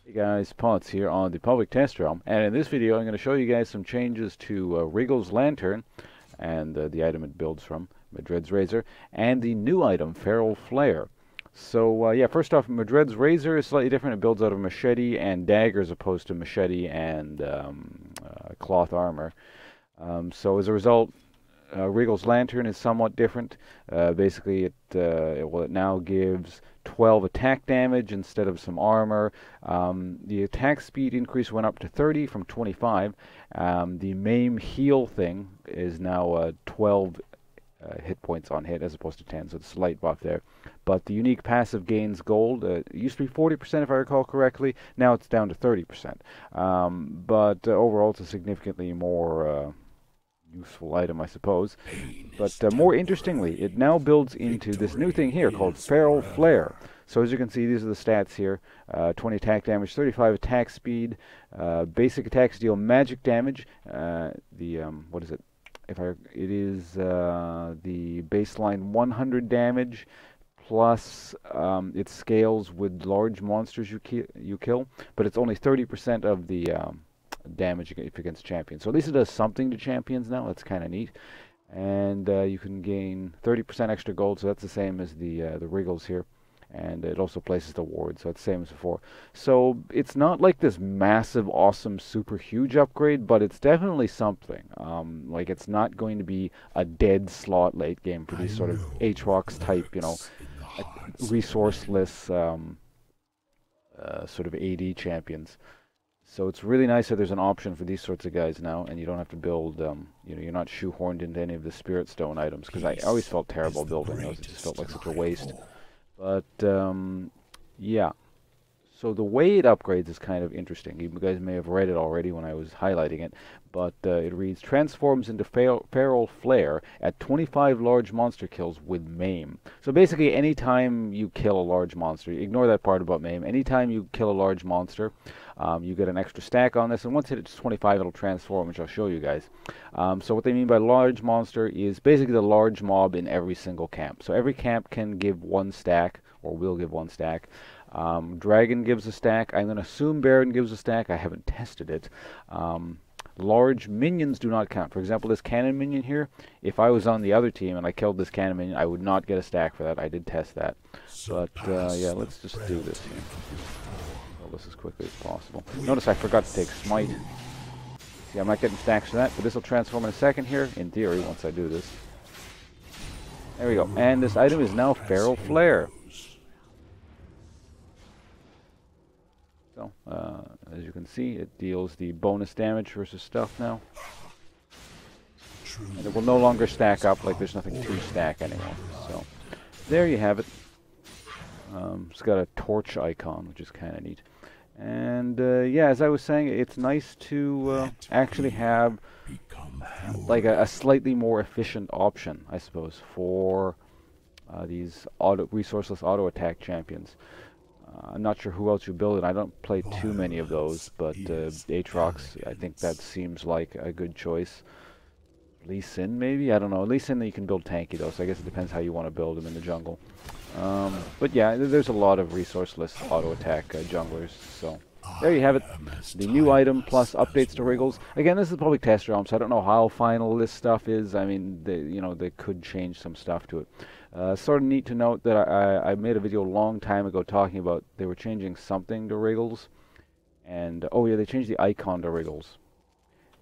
Hey guys, Potts here on the Public Test Realm, and in this video I'm going to show you guys some changes to Wriggle's Lantern and the item it builds from, Madred's Razor, and the new item, Feral Flare. So yeah, first off, Madred's Razor is slightly different. It builds out of machete and dagger as opposed to machete and cloth armor. So as a result, Wriggle's Lantern is somewhat different. Basically, it now gives 12 attack damage instead of some armor. The attack speed increase went up to 30 from 25. The maim heal thing is now 12 hit points on hit as opposed to 10, so it's a slight buff there. But the unique passive gains gold. It used to be 40% if I recall correctly. Now it's down to 30%. But overall, it's a significantly more useful item, I suppose. But more interestingly, it now builds into this new thing here called Feral Flare. So as you can see, these are the stats here. 20 attack damage, 35 attack speed, basic attacks deal magic damage. What is it? It is the baseline 100 damage plus it scales with large monsters you kill, but it's only 30% of the damage against champions. So at least it does something to champions now. That's kind of neat. And you can gain 30% extra gold, so that's the same as the Wriggles here. And it also places the ward, so it's the same as before. So it's not like this massive, awesome, super huge upgrade, but it's definitely something. Like it's not going to be a dead slot late game for these sort of Aatrox type, resourceless sort of AD champions. So it's really nice that there's an option for these sorts of guys now, and you don't have to build, you're not shoehorned into any of the Spirit Stone items, because I always felt terrible building those. It just felt like such a waste. But, yeah. So the way it upgrades is kind of interesting. You guys may have read it already when I was highlighting it, but it reads, transforms into Feral Flare at 25 large monster kills with maim. So basically, anytime you kill a large monster, ignore that part about maim, anytime you kill a large monster, you get an extra stack on this, and once it's 25, it'll transform, which I'll show you guys. So what they mean by large monster is basically the large mob in every single camp. So every camp can give one stack, or will give one stack. Dragon gives a stack. I'm going to assume Baron gives a stack. I haven't tested it. Large minions do not count. For example, this cannon minion here, if I was on the other team and I killed this cannon minion, I would not get a stack for that. I did test that. But, yeah, let's just do this here. This as quickly as possible. Notice I forgot to take Smite. See, I'm not getting stacks for that, but this will transform in a second here, in theory, once I do this. There we go. And this item is now Feral Flare. So, as you can see, it deals the bonus damage versus stuff now. And it will no longer stack up, like there's nothing to stack anymore. So, there you have it. It's got a torch icon, which is kind of neat. And yeah, as I was saying, it's nice to actually have like a slightly more efficient option, I suppose, for these resourceless auto attack champions. I'm not sure who else you build it. I don't play too many of those, but Aatrox, I think that seems like a good choice. Lee Sin, maybe? I don't know. Lee Sin, you can build tanky, though, so I guess it depends how you want to build him in the jungle. But yeah, there's a lot of resourceless auto-attack junglers, so there you have it. The new item plus updates to Wriggles. Again, this is a public test realm, so I don't know how final this stuff is. I mean, they could change some stuff to it. Sort of neat to note that I made a video a long time ago talking about they were changing something to Wriggles. And, oh yeah, they changed the icon to Wriggles.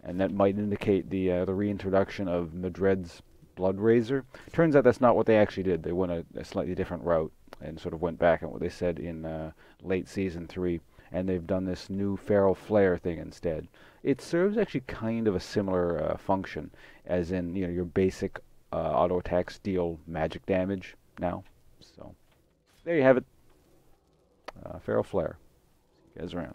And that might indicate the reintroduction of Madred's Blood Razor. Turns out that's not what they actually did. They went a slightly different route and sort of went back on what they said in late Season 3. And they've done this new Feral Flare thing instead. It serves actually kind of a similar function, as in, your basic auto attacks deal magic damage now. So, there you have it. Feral Flare. See you guys around.